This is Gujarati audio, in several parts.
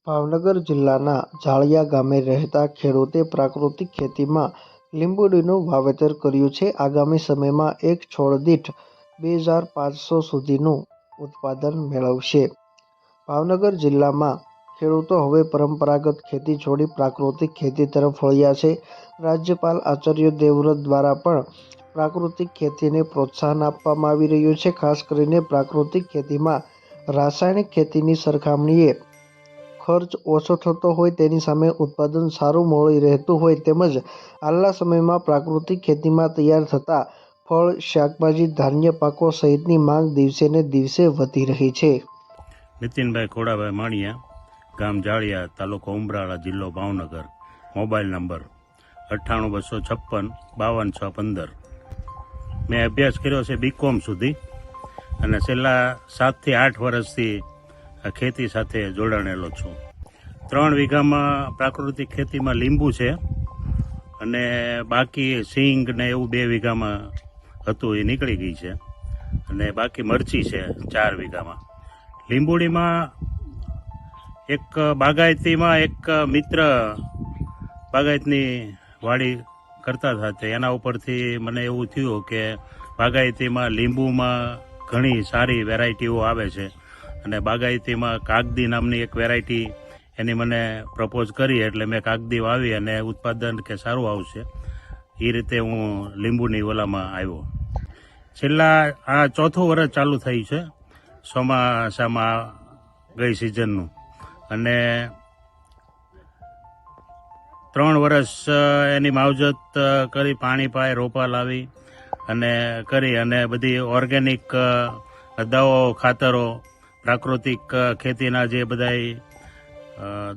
ભાવનગર જિલ્લાના ઝાળિયા ગામે રહેતા ખેડૂતે પ્રાકૃતિક ખેતીમાં લીંબુડીનું વાવેતર કર્યું છે. આગામી સમયમાં એક છોડ દીઠ 2500 સુધીનું ઉત્પાદન મેળવશે. ભાવનગર જિલ્લામાં ખેડૂતો હવે પરંપરાગત ખેતી છોડી પ્રાકૃતિક ખેતી તરફ વળ્યા છે. રાજ્યપાલ આચાર્ય દેવવ્રત દ્વારા પણ પ્રાકૃતિક ખેતીને પ્રોત્સાહન આપવામાં આવી રહ્યું છે. ખાસ કરીને પ્રાકૃતિક ખેતીમાં રાસાયણિક ખેતીની સરખામણીએ ખર્ચ ઓછો થતો હોય, તેની સામે ઉત્પાદન સારું મળી રહેતું હોય તેમજ હાલના સમયમાં પ્રાકૃતિક ખેતીમાં તૈયાર થતા ફળ, શાકભાજી, ધાન્ય પાકો સહિતની માંગ દિવસે ને દિવસે વધી રહી છે. નીતિનભાઈ ખોડાભાઈ માણિયા, ગામ ઝાળિયા, તાલુકો ઉમરાળા, જિલ્લો ભાવનગર. Mobile number 98 256 52 615. મેં અભ્યાસ કર્યો છે BCom સુધી અને છેલ્લા 7 થી 8 વર્ષથી આ ખેતી સાથે જોડાણેલો છું. 3 વીઘામાં પ્રાકૃતિક ખેતીમાં લીંબુ છે અને બાકી સિંગ ને એવું 2 વીઘામાં હતું, એ નીકળી ગઈ છે અને બાકી મરચી છે 4 વીઘામાં. લીંબુડીમાં એક બાગાયતીમાં એક મિત્ર બાગાયતની વાડી કરતા હતા, તે એના ઉપરથી મને એવું થયું કે બાગાયતીમાં લીંબુમાં ઘણી સારી વેરાયટીઓ આવે છે અને બાગાયતીમાં કાગદી નામની એક વેરાયટી એની મને પ્રપોઝ કરી, એટલે મેં કાગદી વાવી અને ઉત્પાદન કે સારું આવશે એ રીતે હું લીંબુની ઓલામાં આવ્યો. છેલ્લા આ 4થું વર્ષ ચાલુ થયું છે ચોમાસામાં ગઈ સિઝનનું, અને 3 વર્ષ એની માવજત કરી, પાણી પાય, રોપા લાવી અને કરી અને બધી ઓર્ગેનિક દવાઓ, ખાતરો, પ્રાકૃતિક ખેતીના જે બધા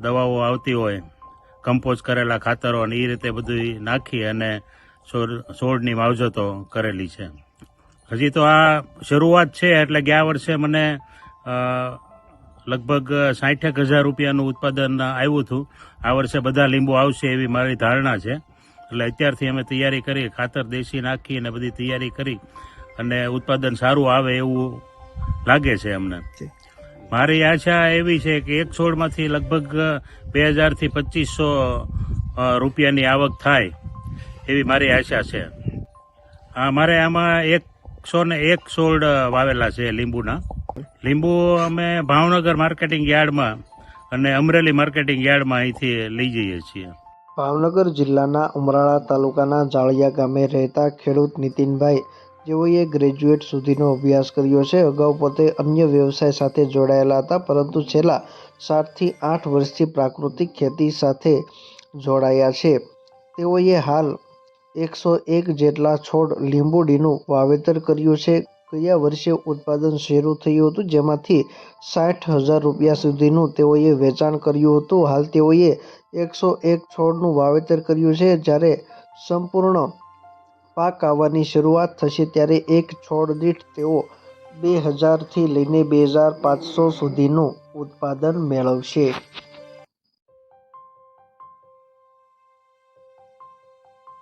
દવાઓ આવતી હોય, કમ્પોઝ કરેલા ખાતરો, અને એ રીતે બધું નાખી અને છોડની માવજતો કરેલી છે. હજી તો આ શરૂઆત છે, એટલે ગયા વર્ષે મને લગભગ 60,000 રૂપિયાનું ઉત્પાદન આવ્યું હતું. આ વર્ષે બધા લીંબુ આવશે એવી મારી ધારણા છે, એટલે અત્યારથી અમે તૈયારી કરી, ખાતર દેશી નાખી અને બધી તૈયારી કરી અને ઉત્પાદન સારું આવે એવું લાગે છે અમને. મારી આશા એવી છે કે એક છોડમાંથી લગભગ 2000 થી 2500 રૂપિયાની આવક થાય એવી મારી આશા છે. મારે આમાં 101 છોડ વાવેલા છે લીંબુના. લીંબુ અમે ભાવનગર માર્કેટિંગ યાર્ડમાં અને અમરેલી માર્કેટિંગ યાર્ડમાં અહીંથી લઈ જઈએ છીએ. ભાવનગર જિલ્લાના ઉમરાળા તાલુકાના ઝાળિયા ગામે રહેતા ખેડૂત નીતિનભાઈ, જેઓએ ગ્રેજ્યુએટ સુધીનો અભ્યાસ કર્યો છે. અગાઉ પોતે અન્ય વ્યવસાય સાથે જોડાયેલા હતા, પરંતુ છેલ્લા 7 થી 8 વર્ષથી પ્રાકૃતિક ખેતી સાથે જોડાયા છે. તેઓએ હાલ 101 જેટલા છોડ લીંબુડીનું વાવેતર કર્યું છે. ગયા વર્ષે ઉત્પાદન શરૂ થયું હતું, જેમાંથી 60,000 રૂપિયા સુધીનું તેઓએ વેચાણ કર્યું હતું. હાલ તેઓએ 101 છોડનું વાવેતર કર્યું છે. જ્યારે સંપૂર્ણ પાક આવવાની શરૂઆત થશે ત્યારે એક છોડ દીઠ તેઓ 2000 થી લઈને 2500 સુધીનું ઉત્પાદન મેળવશે.